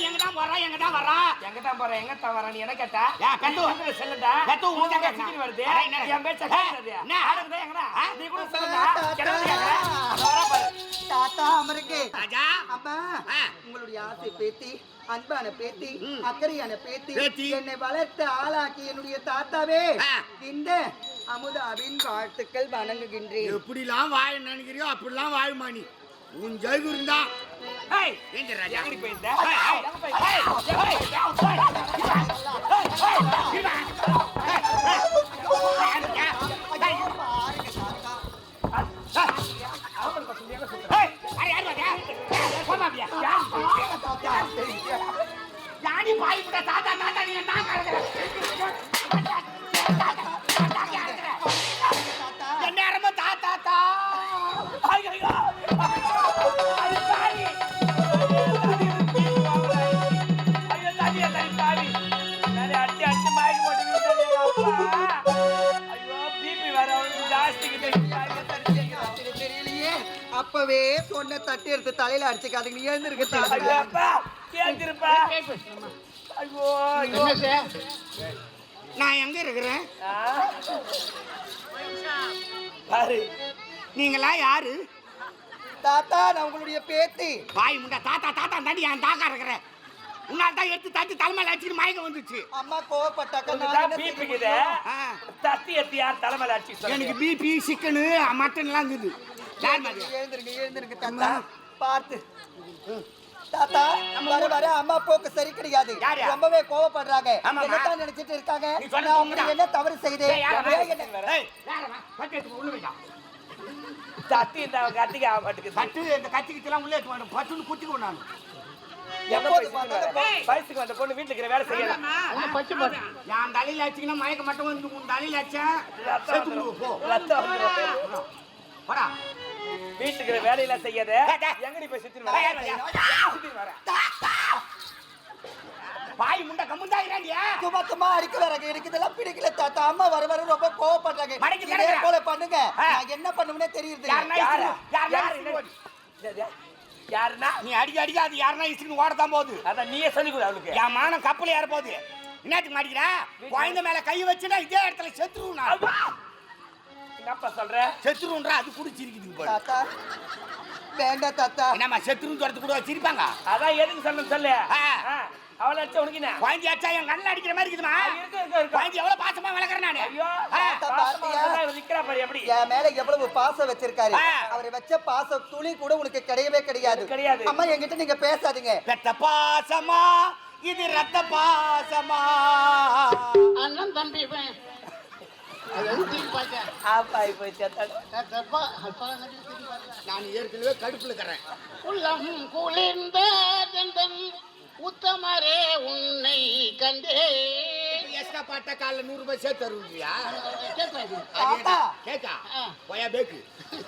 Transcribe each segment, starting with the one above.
எங்கதான் போறான் எங்கதான் வரான் எங்கதான் போறேன் எங்கதான் வரேன் நீ என்ன கேட்டா பெத்து செல்லுடா பெத்து உனக்கு சிக்கிரி வருது என் பேச்ச கேக்குறது என்ன ஆடுறதே எங்கடா நீ கூட சொல்லுடா கேக்குறா தாத்தா அமருங்க ராஜா அம்மா உங்களுடைய ஆசை பேத்தி அன்பான பேத்தி ம். அக்கறையான பேத்தி பேத்தி. என்னை வளர்த்து ஆளாக்கி என்னுடைய தாத்தாவே ஆ. இந்த அமுதாவின் வாழ்த்துக்கள் வணங்குகின்றேன். எப்படிலாம் வாழ நினைக்கிறியோ அப்படிலாம் வாழுமா நீ உன் ஜெய்கு இருந்தா ஏய் ஏங்க ராஜா எங்கடி போயிருந்த ஏய், எங்க யானி பாய் முட்டை தாத்தா தாத்தா நீ நான் என்ன நேரமும் தாத்தா தா ஐயோ தெரியலையே அப்பவே சொன்ன தட்டி எடுத்து தலையில அடிச்சுக்காதுங்க நீ எழுந்திருக்க தாத்தா. நான் எங்க இருக்கிறேன் பாரு நீங்களா யாரு தாத்தா நான் உங்களுடைய பேத்தி. பாய் முண்டா தாத்தா தாத்தா தாண்டி என் தாக்கா இருக்கிறேன் உன்னால் தான் எடுத்து தட்டி தலைமையில அடிச்சுட்டு மயக்கம் வந்துச்சு அம்மா கோவப்பட்டாக்கா நான் உனக்குதான் என்ன பீப்பி செய்ய இருக்குது. முடியும்? ஆ, தத்தி எத்தி யார் தலைமையில அடிச்சு சொல்லுங்க. எனக்கு பிபி சிக்கனு மட்டன்லாம் இருக்குது யார் மாதிரி எழுந்திருங்க எழுந்திருங்க தாத்தா பார்த்து தாத்தா வர வர அம்மா போக்கு சரி கிடையாது. யாரு? ரொம்பவே கோவப்படுறாங்க. ஆமாம்மா. என்னத்தான் நினைச்சிட்டு இருக்காங்க? நீ சொல்றது நான் உண்மைதான். உங்களுக்கு என்ன தவறு செய்தேன்? ஏய், யாரம்மா? ஏன் என்ன- ஏய், யாரம்மா? கட்டி எடுத்து உள்ள வைடா. தத்தி இந்த கத்திக்கு ஆக மாட்டேங்குது. கட்டு இந்த கத்திக்கிட்டுலாம் உள்ளே எடுத்து வேணும் பட்டுன்னு குத்திக்குவேன் நான் எப்போது பார்த்தாலும் வயசுக்கு வந்த பொண்ணு வீட்டுல இருக்கிற வேலை செய்யல. என் தலையில அடிச்சிங்கன்னா மயக்க மட்டும் வந்து உன் தலையில அடிச்சா செத்து விடுவோம், போ ரத்தம் வந்துரும். போடா வீட்டுல இருக்கிற வேலையெல்லாம் செய்யாத. எங்கடி போய் சுத்தி வர? ஏய், ஏய், ஏய். சுத்தி வர. பாய் முண்டை கம்முந்தாயிராண்டியா சும்மா சும்மா அடிக்க வர எனக்கு இதெல்லாம் பிடிக்கல தாத்தா. அம்மா வர வர ரொம்ப கோவப்படுறாங்க. மடக்கி இதே கிடக்குறா. போல பண்ணுங்க. ஆ. நான் என்ன பண்ணுவேனே தெரியுது. யாருன்னா யாரு? யாருன்னா யாரு? யாருன்னா நீ அடிக்க அடிக்க அது யாருன்னா இசுக்குன்னு ஓடத்தான் போகுது அதான் நீயே சொல்லி கொடு அவளுக்கு. என் மானம் கப்பல் ஏற போகுது என்னத்துக்கு மாட்டிக்கிற குழந்தை மேல கை வச்சுனா இதே இடத்துல செத்துருவும் நான் என்னப்பா சொல்ற? செத்துருன்றா அது குடிச்சிருக்குது போல தாத்தா வேண்டாம் தாத்தா. என்னம்மா செத்துருன்னு சொல்றது கூட வச்சிருப்பாங்க அதான் எதுக்கு சொல்லணும் சொல்லு. ஆ. அவளை அடிச்ச உனக்கு என்ன? குழந்தை அடிச்சா என் கண்ணில் அடிக்கிற மாதிரி இருக்குதுமா இருக்கு, இருக்கு, இருக்கு. குழந்தை எவ்வளவு பாசமா வளர்க்குறேன் நானு ஐயோ, ஆ. பாசமா இருந்தா இவ நிக்கிறா பாரு எப்படி. என் மேல எவ்வளவு பாசம் வச்சிருக்காரு. ஆ. அவர் வச்ச பாசம் துளி கூட உனக்கு கிடையவே கிடையாது. கிடையாது. அம்மா என்கிட்ட நீங்க பேசாதீங்க. பெத்த பாசமா இது ரத்த பாசமா அண்ணன் தம்பி இவன். அது தூக்கி பார்த்தேன். ஆப்பாய் போய் சேர்த்தாடு. நான் ஏற்கனவே கடுப்புல இருக்கிறேன் உள்ளம் குளிர்ந்த தந்தன் உத்தமரே உன்னை கண்டே. எக்ஸ்ட்ரா பாட்ட காலைல 100 ரூபாய் சேர்த்து தருவியா தாத்தா. கேக்கா ஆ. போயா பேக்கு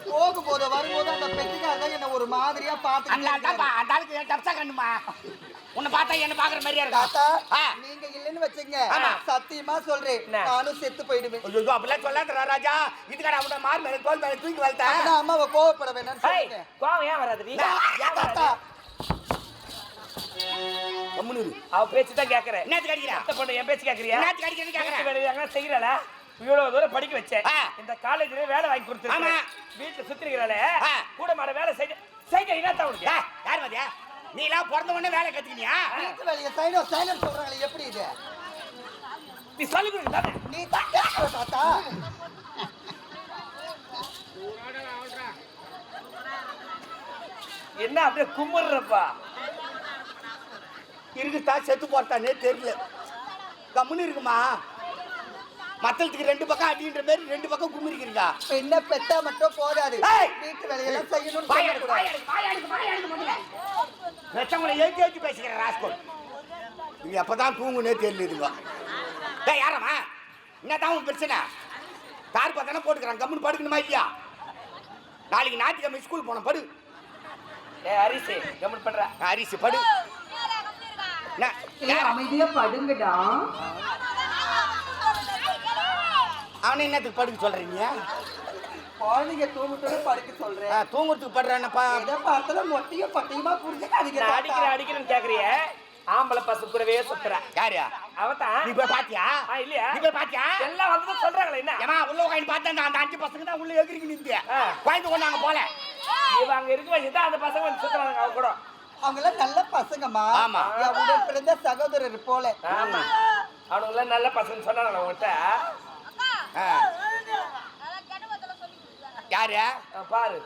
போகும்போது வரும்போது அந்த பெட்டிக்காரர் தான் என்ன ஒரு மாதிரியா அந்த பாத்துக்கிட்டு அந்த ஆளுக்கு டப்ஸா கண்ணுமா உன்னை பார்த்தா என்ன பாக்குற மாதிரியா இருக்கா தாத்தா ஆ. நீங்க இல்லன்னு வச்சுங்க ஆமா. சத்தியமா சொல்றேன் என்ன? நானும் செத்து போயிடுவேன். ஐயோ அப்படிலாம் சொல்லாத ராஜா இதுக்கான அவன மார் மேல தோல் மேல தூக்கி வளர்த்தா அப்பதான் அம்மாவை கோவப்பட வேண்டாம்னு ஏய், சொல்லுங்க. கோவம் ஏன் வராது நீ? ஏன் தாத்தா வராது? கம்முனு அவ பேச்சு தான் கேக்குறேன். என்னத்துக்கு அடிக்கிறா அத்தை பொண்ணு என் பேச்சு கேக்குறியா? என்னத்துக்கு அடிக்கிறேன்னு வீட்டு கேக்குறேன் வேலையை எங்கன்னா செய்யறாளா? இவ்வளவு தூரம் படிக்க வச்சேன். ஆ. இந்த காலேஜ்ல வேலை வாங்கி கொடுத்துருக்கேன். ஆமா. வீட்டுல சுத்திருக்கிறாளே ஆ. கூட மாட வேலை செய்ய என்னத்தான் உனக்கு? யார் மாதிரியா நீ எல்லாம் பிறந்த உடனே வேலை கத்துக்கினியா வீட்டு வேலையை சைனோ சைனோ சொல்றாங்களே எப்படி இது? நீ சொல்லிக் கொடுங்க தானே. நீ தான் கேட்கற தாத்தா. என்ன அப்படியே கும்பிடுறப்பா? இருக்குதா செத்து போட்டானே தெரியல கம்முன்னு இருக்குமா மத்தளத்துக்கு 2 பக்கம் அடின்ற மாதிரி 2 பக்கம் கும்பிருக்கிறீங்க பெண்ணை பெத்தா மட்டும் போதாது. ஏய். வீட்டு வேலையெல்லாம் செய்யணும்னு வாயாடு சொல்லக்கூடாது. முதல்ல வெச்சவங்களை ஏற்றி பேசிக்கிற ராஸ்கோல் நீங்க எப்பதான் தூங்குனே தெரியல டேய் யாரம்மா என்னதான் உன் பிரச்சனை கார் பார்த்தானே போட்டுக்கிறான் கம்முன்னு படுக்கணுமா இல்லையா நாளைக்கு ஞாயிற்றுக்கிழமை ஸ்கூல் போனோம் படு ஏய் அரிசி கமெண்ட் பண்ற. அரிசி படு அமைதியா படுங்கடா. அவனை என்னத்துக்கு படுக்க சொல்றீங்க குழந்தைங்க தூங்கிட்டு படுக்க சொல்றேன். தூங்குறதுக்கு படுறானப்பா எதை பார்த்தாலும் மொட்டையும் பட்டையுமா புரிஞ்சுக்காதீங்க நான் தாத்தா. அடிக்கிறேன்னு கேக்குறிய? ஆம்பளை பசங்க கூடவே சுத்துற யாரு அவதான் நீ போய் பாத்தியா இல்லையா நீ போய் பாத்தியா எல்லாம் வந்து சொல்றாங்களே என்ன ஏமா உள்ள உட்காந்து பார்த்தா அந்த 5 பசங்க தான் உள்ள எகிரிக்கு நின்று ஆ. குழந்தை கொண்டு அங்க போல இவ அங்க இருக்க வச்சுதான் அந்த பசங்க வந்து சுத்துறாங்க அவங்க கூட அவங்களாம் நல்ல பசங்கம்மா. ஆமா. என் உடன் பிறந்த சகோதரர் போல. ஆமா அவனுங்கள நல்ல பசங்க சொன்னாங்க உங்ககிட்ட ஆ. யாரு பாரு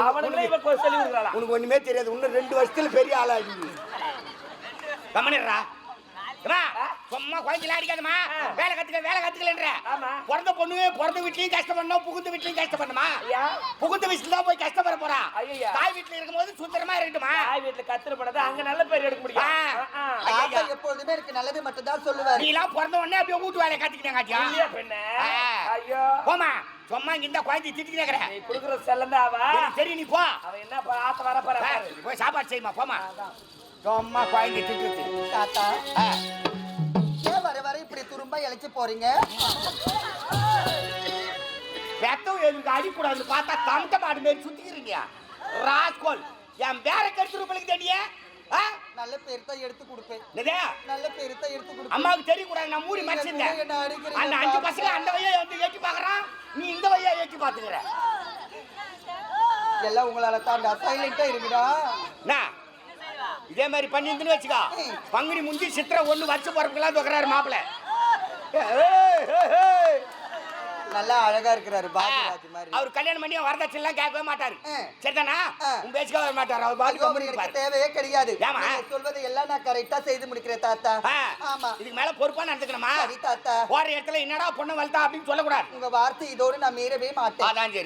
அவனுங்களே இவ சொல்லி கொடுக்குறாளா உனக்கு ஒண்ணுமே தெரியாது இன்னும் 2 வருஷத்துல பெரிய ஆளாடி கம்மனிடுறா சும்மா குழந்தைலாம் அடிக்காதமா வேலை கத்துக்கலன்ற ஆமா. பிறந்த பொண்ணு பிறந்த வீட்லயும் கஷ்டப்படணும் புகுந்த வீட்லயும் கஷ்டப்படணுமா ஐயா புகுந்த வீட்டுல தான் போய் கஷ்டப்பட போறா ஐயா. தாய் வீட்டுல இருக்கும்போது சுத்தரமா இருக்கட்டுமா தாய் வீட்டுல கத்துற படாத அங்க நல்ல பேர் எடுக்க முடியும் ஆ. தாத்தா எப்பொழுதுமே எனக்கு நல்லது மட்டும் தான் சொல்லுவாரு. நீ எல்லாம் பிறந்த உடனே அப்படியே வீட்டு வேலையை கத்துக்கிட்டேன் காட்டியா இல்லையா பெண்ணே ஐயோ போமா சும்மா இங்க இந்த குழந்தை திட்டிக்கிறேன் நீ குடுக்குற செல்லந்தா அவ சரி நீ போ அவ என்ன ஆத்த வர போற ஆ, நீ போய் சாப்பாடு செய்யுமா போமா சும்மா குழந்தை திட்டு தாத்தா ஏன் வர வர இப்படி துரும்பா இழைச்சு போறீங்க? வெத்தம் எதுக்கு அடிக்கூடாது பார்த்தா தமட்ட மாடு மாரி சுத்திக்கிறீங்க ராஸ்கோல் என் பேர கெடுத்துருப்பளுக்கு தெரியே நல்ல பேர் தான் எடுத்து கொடுப்பேன். என்னதே நல்ல பேர் தான் எடுத்து கொடுப்பேன். அம்மாவுக்கு தெரியக்கூடாது நான் மூடி மறைச்சிருந்தேன் என்ன அடிக்கிறீங்க அந்த 5 பசங்க அந்த வழியை வந்து ஏற்றி பார்க்கறான் நீ இந்த வழியை ஏற்றி பார்த்துக்கிற எல்லாம் உங்களால தாண்டா சைலண்டா இருக்குடா. என்ன இதே மாதிரி பண்ணிருந்துன்னு வச்சுக்கோ பங்குனி முந்தி சித்திரை 1 வருஷம் பிறப்புக்கெல்லாம் தோக்குறாரு மாப்பிள்ள நல்லா அழகா இருக்கிறாரு பாபுராஜ் மாதிரி. அவர் கல்யாணம் பண்ணி வரதட்சணை எல்லாம் கேட்கவே மாட்டாரு சரிதானா ஆ. உன் பேச்சுக்க வர மாட்டாரு அவர் அதுவும் பாட்டு எனக்கு தேவையே கிடையாது. ஏம்மா? நீங்க சொல்வதை எல்லாம் நான் கரெக்டா செய்து முடிக்கிறேன் தாத்தா. ஆமா இதுக்கு மேல பொறுப்பா நடந்துக்கணுமா சரி தாத்தா. போற இடத்துல என்னடா பொண்ணு வளர்த்தா அப்படின்னு சொல்லக்கூடாது உங்க வார்த்தை இதோடு நான் மீறவே மாட்டேன். அதான் சரி